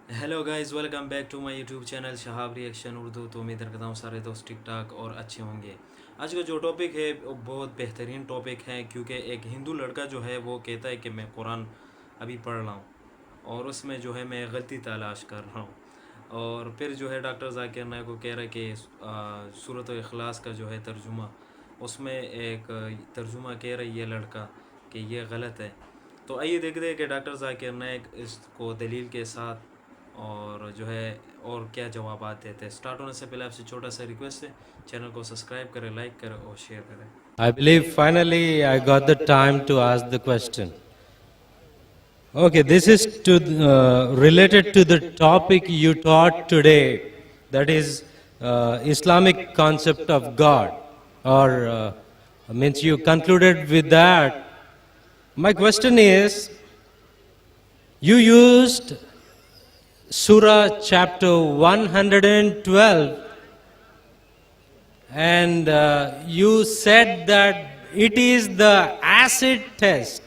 Hello guys, welcome back to my YouTube channel Shahab reaction Urdu. तो उम्मीद करता हूँ सारे दोस्त ठीक ठाक और अच्छे होंगे। आज का जो टॉपिक है वो बहुत बेहतरीन टॉपिक है, क्योंकि एक हिंदू लड़का जो है वो कहता है कि मैं कुरान अभी पढ़ रहा हूँ और उसमें जो है मैं गलती तलाश कर रहा हूँ। और फिर जो है डॉक्टर जाकिर नायक को कह रहा है कि सूरत इखलास का जो है तर्जुमा, उसमें एक तर्जुमा कह रहा है ये लड़का कि ये गलत है। तो आइए देखते हैं कि डॉक्टर जाकिर नायक इसको दलील के साथ और जो है और क्या जवाब देते हैं। स्टार्ट होने से पहले आपसे छोटा सा रिक्वेस्ट है, चैनल को सब्सक्राइब करें, लाइक करें और शेयर करें। I believe finally I got the time to ask the question. Okay, this is related to the topic you taught today, that is Islamic concept of God, or means you concluded with that. My question is, you used Surah chapter 112, and you said that it is the acid test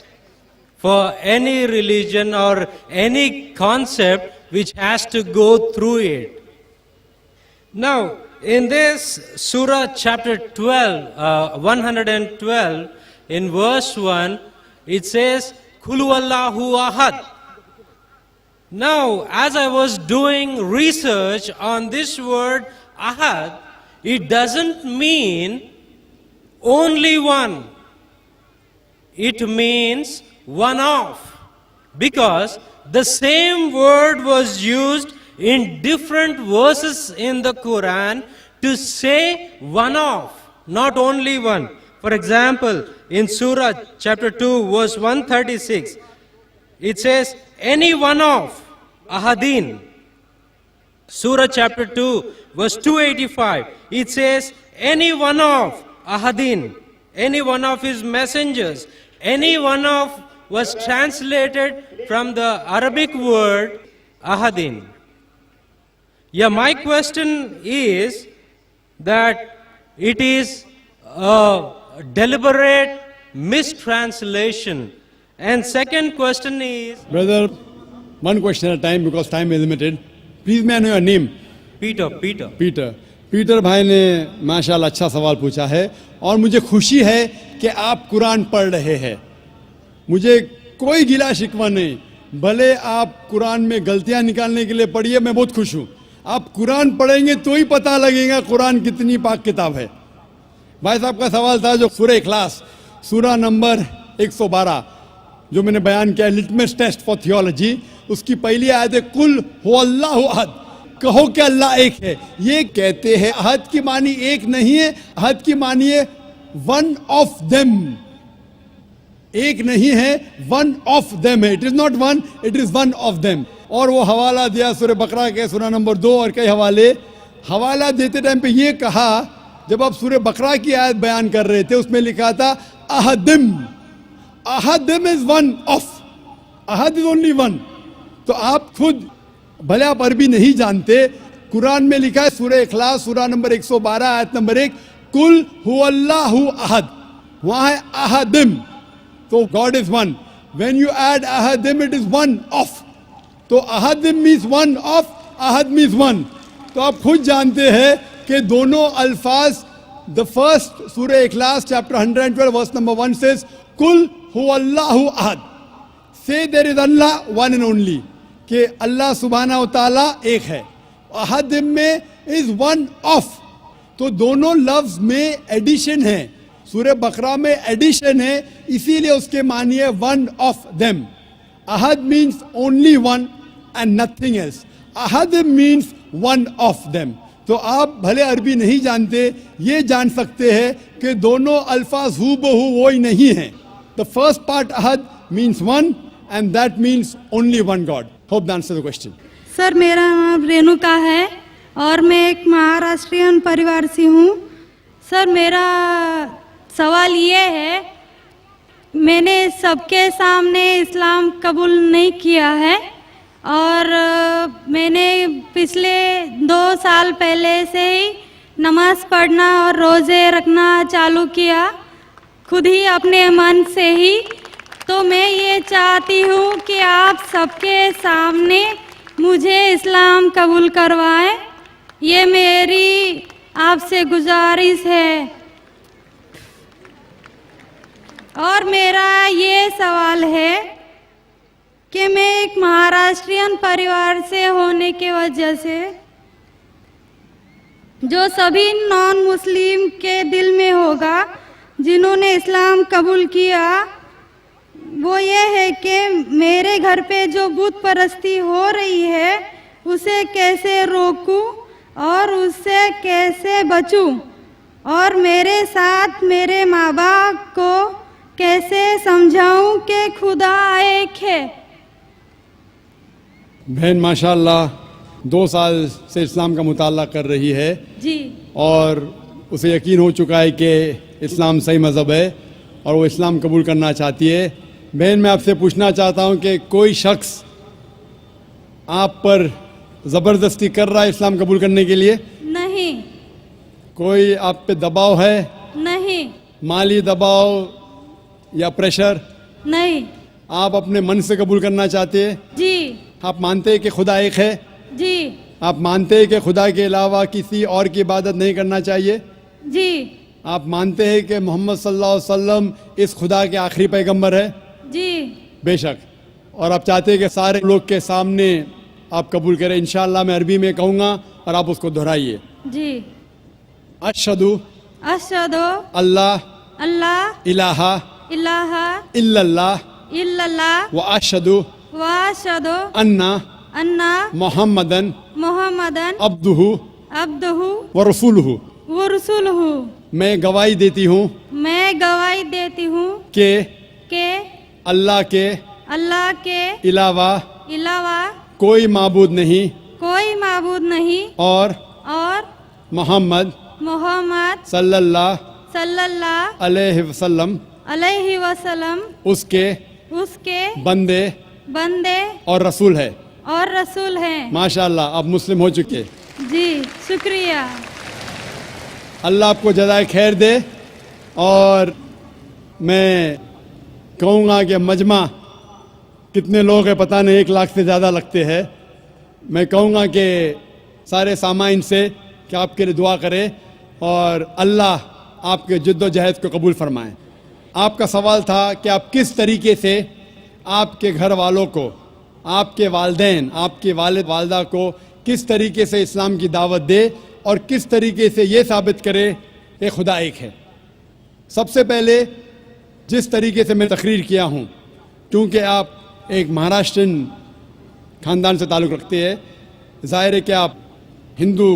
for any religion or any concept which has to go through it. Now, in this Surah chapter 112, in verse 1, it says, Kul Huwallahu Ahad. Now, as I was doing research on this word Ahad, it doesn't mean only one. It means one of. Because the same word was used in different verses in the Quran to say one of, not only one. For example, in Surah chapter 2, verse 136, it says, any one of Ahadin. Surah chapter 2, verse 285, it says, any one of Ahadin, any one of his messengers, any one of was translated from the Arabic word Ahadin. Yeah, my question is that it is a deliberate mistranslation. And second question is, Brother, one question at a time because time is limited. Please may I know your name? Peter. Peter भाई ने माशाल्लाह अच्छा सवाल पूछा है और मुझे खुशी है कि आप कुरान पढ़ रहे हैं। मुझे कोई गिला शिकवा नहीं, भले आप कुरान में गलतियां निकालने के लिए पढ़िए, मैं बहुत खुश हूँ। आप कुरान पढ़ेंगे तो ही पता लगेगा कुरान कितनी पाक किताब है। भाई साहब का सवाल था जो सूरह इखलास सूरा नंबर 112 जो मैंने बयान किया, लिटमस टेस्ट फॉर थियोलॉजी, उसकी पहली आयत है कुल हुवल्लाहु अहद, कहो कि अल्लाह एक है। ये कहते हैं अहद की मानी एक नहीं है, अहद की मानी है वन ऑफ देम। एक नहीं है, वन ऑफ देम है। It is not one, it is one of them. और वो हवाला दिया सूरह बकरा के सूरा नंबर 2 और कई हवाला देते टाइम पे ये कहा, जब आप सूरह बकरा की आयत बयान कर रहे थे उसमें लिखा था अहदिम, अहदिम इज वन ऑफ, अहद इज ओनली वन। तो आप खुद, भले आप अरबी नहीं जानते, कुरान में लिखा है सूरह इखलास सूरा नंबर 112 आयत नंबर 1, कुल हुवल्लाहु अहद, वहां है अहदिम, तो God is one. When you add अहदिम इट इज वन ऑफ, तो अहदिम मीन्स वन ऑफ, अहद मीन्स वन। तो आप खुद जानते हैं कि दोनों अल्फाज, द फर्स्ट सूरह इखलास चैप्टर 112 वर्स नंबर 1 सेज कुल हुवल्लाहु अहद, say there is Allah one and only, कि अल्लाह सुब्हानहू तआला एक है। अहद में इज वन ऑफ, तो दोनों लफ्ज में एडिशन है। सूरह बकरा में एडिशन है, इसीलिए उसके मानिए one of them. Ahad means only one and nothing else, Ahad means one of them. तो आप भले अरबी नहीं जानते, ये जान सकते हैं कि दोनों अल्फाज हू बहू वो ही नहीं है। The first part Ahad means one and that means only one God. Hope that answers the question. Sir, मेरा नाम रेणुका है और मैं एक महाराष्ट्रियन परिवार से हूँ। सर, मेरा सवाल ये है, मैंने सबके सामने इस्लाम कबूल नहीं किया है और मैंने पिछले 2 साल पहले से ही नमाज़ पढ़ना और रोज़े रखना चालू किया, खुद ही अपने मन से ही। तो मैं ये चाहती हूँ कि आप सबके सामने मुझे इस्लाम कबूल करवाएं, ये मेरी आपसे गुजारिश है। और मेरा ये सवाल है कि मैं एक महाराष्ट्रियन परिवार से होने की वजह से जो सभी नॉन मुस्लिम के दिल में होगा जिन्होंने इस्लाम कबूल किया, वो ये है कि मेरे घर पे जो बुत परस्ती हो रही है उसे कैसे रोकूं और उससे कैसे बचूं, और मेरे साथ मेरे माँ बाप को कैसे समझाऊं कि खुदा एक है। बहन माशाल्लाह 2 साल से इस्लाम का मुताला कर रही है जी, और उसे यकीन हो चुका है कि इस्लाम सही मज़हब है और वो इस्लाम कबूल करना चाहती है। बहन, मैं आपसे पूछना चाहता हूँ कि कोई शख्स आप पर ज़बरदस्ती कर रहा है इस्लाम कबूल करने के लिए? नहीं, कोई आप पे दबाव है? नहीं, माली दबाव या प्रेशर? नहीं। आप अपने मन से कबूल करना चाहते हैं? जी, आप मानते हैं कि खुदा एक है? जी, आप मानते हैं कि खुदा के अलावा किसी और की इबादत नहीं करना चाहिए? जी, आप मानते हैं कि मोहम्मद सल्लल्लाहु अलैहि वसल्लम इस खुदा के आखिरी पैगंबर है? जी, बेशक। और आप चाहते हैं कि सारे लोग के सामने आप कबूल करें? इंशाअल्लाह मैं अरबी में कहूँगा और आप उसको दोहराइए। जी। अशहदु अशहदु अल्लाह अल्लाह इलाहा इलाहा इल्लल्लाह इल्लल्लाह व अशहदु व अशहदु अन्ना अन्ना मोहम्मदन मुहम्मदन अब्दुहु अब्दुहु व रसूलुहु। व रसूलुहु। मैं गवाही देती हूँ मैं गवाही देती हूँ कि अल्लाह के अलावा अलावा कोई माबूद नहीं कोई माबूद नहीं और मोहम्मद सल्लल्लाहु सल्लल्लाहु अलैहि वसल्लम उसके बंदे और रसूल है। रसूल हैं। माशाअल्लाह, आप मुस्लिम हो चुके। जी, शुक्रिया। अल्लाह आपको जज़ाए खैर दे। और मैं कहूँगा कि मजमा कितने लोग हैं पता नहीं, 1 लाख से ज़्यादा लगते हैं। मैं कहूँगा कि सारे सामाइन से कि आपके लिए दुआ करें और अल्लाह आपके जद्दोजहद को कबूल फरमाएं। आपका सवाल था कि आप किस तरीके से आपके घर वालों को, आपके वालिदैन, आपके वालिद वालदा को किस तरीके से इस्लाम की दावत दे और किस तरीके से ये साबित करे कि खुदा एक है। सबसे पहले जिस तरीके से मैं तकरीर किया हूँ, क्योंकि आप एक महाराष्ट्रन ख़ानदान से ताल्लुक़ रखते हैं, ज़ाहिर है कि आप हिंदू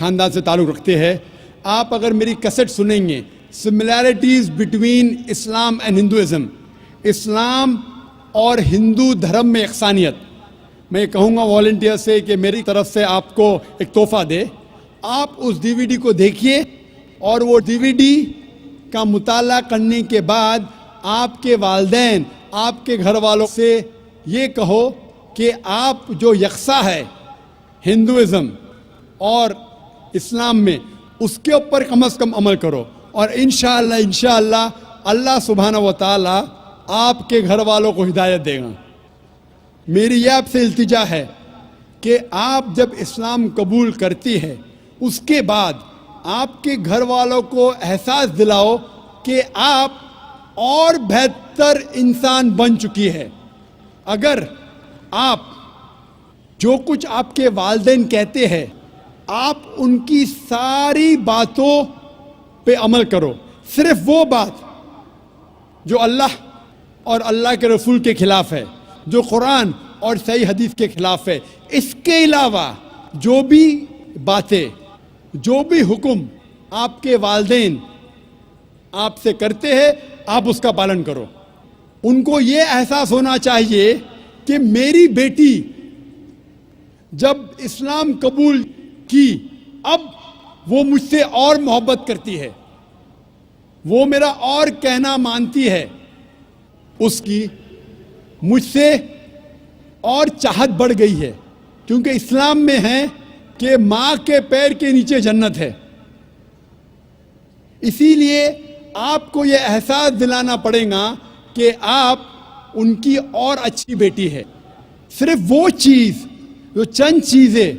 ख़ानदान से ताल्लुक़ रखते हैं। आप अगर मेरी कैसेट सुनेंगे, similarities between Islam and Hinduism, इस्लाम और हिंदू धर्म में यकसानियत, मैं कहूँगा वॉलंटियर से कि मेरी तरफ से आपको एक तोहफ़ा दे। आप उस डीवीडी को देखिए और वो डीवीडी का मुताला करने के बाद आपके वालिदैन, आपके घर वालों से ये कहो कि आप जो यकसा है हिंदुइज़म और इस्लाम में, उसके ऊपर कम से कम अमल करो और इंशाअल्लाह अल्लाह सुब्हानहू व तआला आपके घर वालों को हिदायत देगा। मेरी यह आपसे इल्तिजा है कि आप जब इस्लाम कबूल करती है, उसके बाद आपके घर वालों को एहसास दिलाओ कि आप और बेहतर इंसान बन चुकी है। अगर आप जो कुछ आपके वालिदैन कहते हैं, आप उनकी सारी बातों पे अमल करो, सिर्फ वो बात जो अल्लाह और अल्लाह के रसूल के खिलाफ है, जो कुरान और सही हदीस के खिलाफ है। इसके अलावा जो भी बातें, जो भी हुक्म आपके वालिदैन आपसे करते हैं, आप उसका पालन करो। उनको ये एहसास होना चाहिए कि मेरी बेटी जब इस्लाम कबूल की, अब वो मुझसे और मोहब्बत करती है, वो मेरा और कहना मानती है, उसकी मुझसे और चाहत बढ़ गई है। क्योंकि इस्लाम में है कि माँ के पैर के नीचे जन्नत है। इसीलिए आपको ये एहसास दिलाना पड़ेगा कि आप उनकी और अच्छी बेटी है। सिर्फ वो चीज़ جو چند چیزیں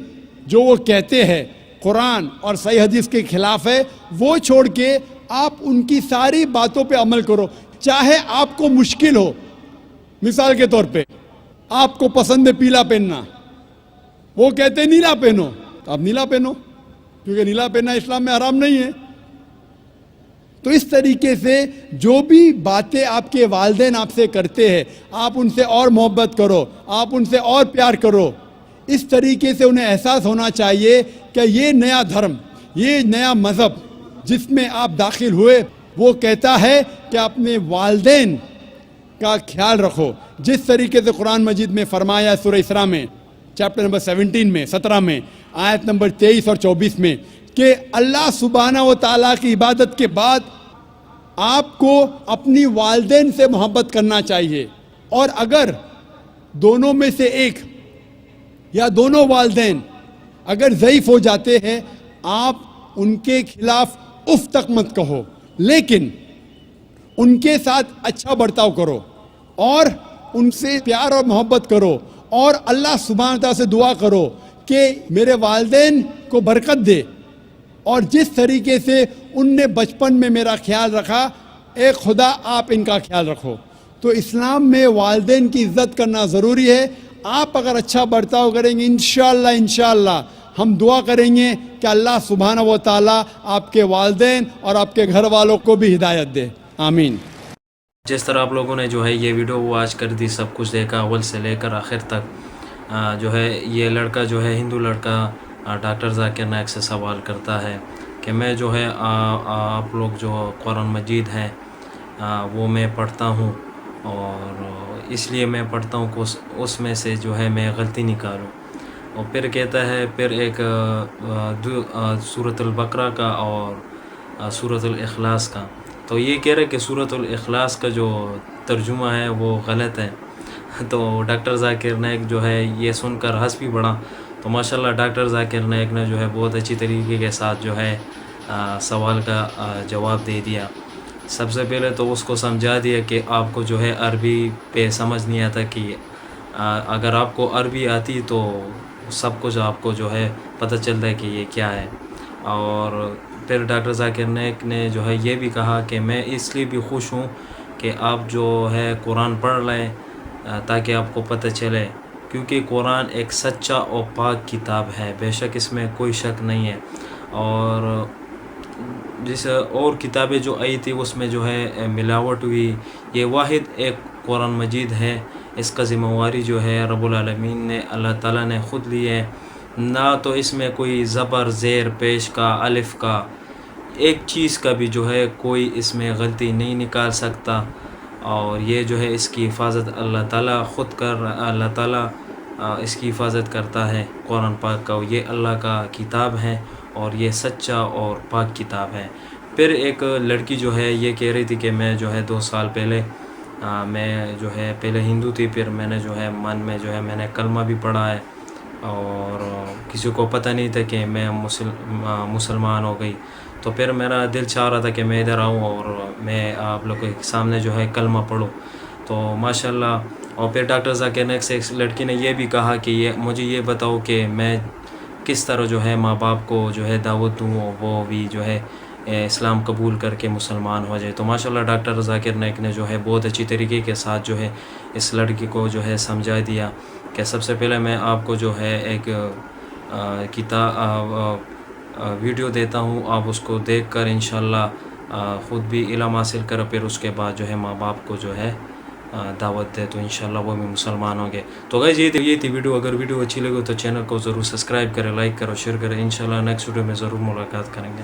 جو وہ کہتے ہیں قرآن اور صحیح حدیث کے خلاف ہے وہ چھوڑ کے آپ ان کی ساری باتوں پہ عمل کرو، چاہے آپ کو مشکل ہو. مثال کے طور پہ آپ کو پسند ہے پیلا پہننا، وہ کہتے ہیں نیلا پہنو، تو آپ نیلا پہنو، کیونکہ نیلا پہننا اسلام میں حرام نہیں ہے. تو اس طریقے سے جو بھی باتیں آپ کے والدین آپ سے کرتے ہیں آپ ان سے اور محبت کرو، آپ ان سے اور پیار کرو. اس طریقے سے انہیں احساس ہونا چاہیے کہ یہ نیا دھرم، یہ نیا مذہب جس میں آپ داخل ہوئے وہ کہتا ہے کہ اپنے والدین کا خیال رکھو. جس طریقے سے قرآن مجید میں فرمایا سورہ اسراء میں چیپٹر نمبر 17 میں آیت نمبر 23 اور 24 میں کہ اللہ سبحانہ و تعالیٰ کی عبادت کے بعد آپ کو اپنی والدین سے محبت کرنا چاہیے، اور اگر دونوں میں سے ایک یا دونوں والدین اگر ضعیف ہو جاتے ہیں آپ ان کے خلاف اف تک مت کہو، لیکن ان کے ساتھ اچھا برتاؤ کرو اور ان سے پیار اور محبت کرو، اور اللہ سبحانہ تعالیٰ سے دعا کرو کہ میرے والدین کو برکت دے، اور جس طریقے سے ان نے بچپن میں میرا خیال رکھا اے خدا آپ ان کا خیال رکھو. تو اسلام میں والدین کی عزت کرنا ضروری ہے. آپ اگر اچھا برتاؤ کریں گے انشاءاللہ ہم دعا کریں گے کہ اللہ سبحانہ و تعالیٰ آپ کے والدین اور آپ کے گھر والوں کو بھی ہدایت دے. آمین. جس طرح آپ لوگوں نے جو ہے یہ ویڈیو واچ کر دی، سب کچھ دیکھا اول سے لے کر آخر تک، جو ہے یہ لڑکا جو ہے ہندو لڑکا ڈاکٹر ذاکر نائک سے سوال کرتا ہے کہ میں جو ہے آپ لوگ جو قرآن مجید ہے وہ میں پڑھتا ہوں، اور اس لیے میں پڑھتا ہوں کہ اس میں سے جو ہے میں غلطی نکالوں. اور پھر کہتا ہے پھر ایک سورۃ البقرہ کا اور سورۃ الاخلاص کا، تو یہ کہہ رہے کہ سورۃ الاخلاص کا جو ترجمہ ہے وہ غلط ہے. تو ڈاکٹر ذاکر نائک جو ہے یہ سن کر ہنس بھی پڑا. تو ماشاءاللہ ڈاکٹر ذاکر نائک نے جو ہے بہت اچھی طریقے کے ساتھ جو ہے سوال کا جواب دے دیا. سب سے پہلے تو اس کو سمجھا دیا کہ آپ کو جو ہے عربی پہ سمجھ نہیں آتا، کہ اگر آپ کو عربی آتی تو سب کچھ آپ کو جو ہے پتہ چلتا ہے کہ یہ کیا ہے. اور پھر ڈاکٹر ذاکر نائک نے جو ہے یہ بھی کہا کہ میں اس لیے بھی خوش ہوں کہ آپ جو ہے قرآن پڑھ لیں تاکہ آپ کو پتہ چلے، کیونکہ قرآن ایک سچا اور پاک کتاب ہے، بے شک اس میں کوئی شک نہیں ہے. اور جس اور کتابیں جو آئی تھی اس میں جو ہے ملاوٹ ہوئی، یہ واحد ایک قرآن مجید ہے. اس کا ذمہ واری جو ہے رب العالمین نے، اللہ تعالیٰ نے خود لی ہے. نہ تو اس میں کوئی زبر زیر پیش کا الف کا ایک چیز کا بھی جو ہے کوئی اس میں غلطی نہیں نکال سکتا. اور یہ جو ہے اس کی حفاظت اللہ تعالیٰ خود اللہ تعالیٰ اس کی حفاظت کرتا ہے قرآن پاک کا. یہ اللہ کا کتاب ہے اور یہ سچا اور پاک کتاب ہے. پھر ایک لڑکی جو ہے یہ کہہ رہی تھی کہ میں جو ہے 2 سال پہلے میں جو ہے پہلے ہندو تھی، پھر میں نے جو ہے من میں جو ہے میں نے کلمہ بھی پڑھا ہے، اور کسی کو پتہ نہیں تھا کہ میں مسلمان ہو گئی. تو پھر میرا دل چاہ رہا تھا کہ میں ادھر آؤں اور میں آپ لوگوں کے سامنے جو ہے کلمہ پڑھوں. تو ماشاءاللہ. اور پھر ڈاکٹر ذاکر نائک سے ایک لڑکی نے یہ بھی کہا کہ مجھے یہ بتاؤ کہ میں کس طرح جو ہے ماں باپ کو جو ہے دعوت دوں وہ بھی جو ہے اسلام قبول کر کے مسلمان ہو جائے. تو ماشاءاللہ ڈاکٹر ذاکر نائک نے جو ہے بہت اچھی طریقے کے ساتھ جو ہے اس لڑکی کو جو ہے سمجھا دیا کہ سب سے پہلے میں آپ کو جو ہے ایک ویڈیو دیتا ہوں، آپ اس کو دیکھ کر انشاءاللہ خود بھی علم حاصل کرو، پھر اس کے بعد جو ہے ماں باپ کو جو ہے دعوت دے، تو انشاءاللہ وہ بھی مسلمان ہوں گے. تو گائز یہ تھی ویڈیو. اگر ویڈیو اچھی لگے تو چینل کو ضرور سبسکرائب کریں، لائک کرو، شیئر کریں. انشاءاللہ نیکسٹ ویڈیو میں ضرور ملاقات کریں گے.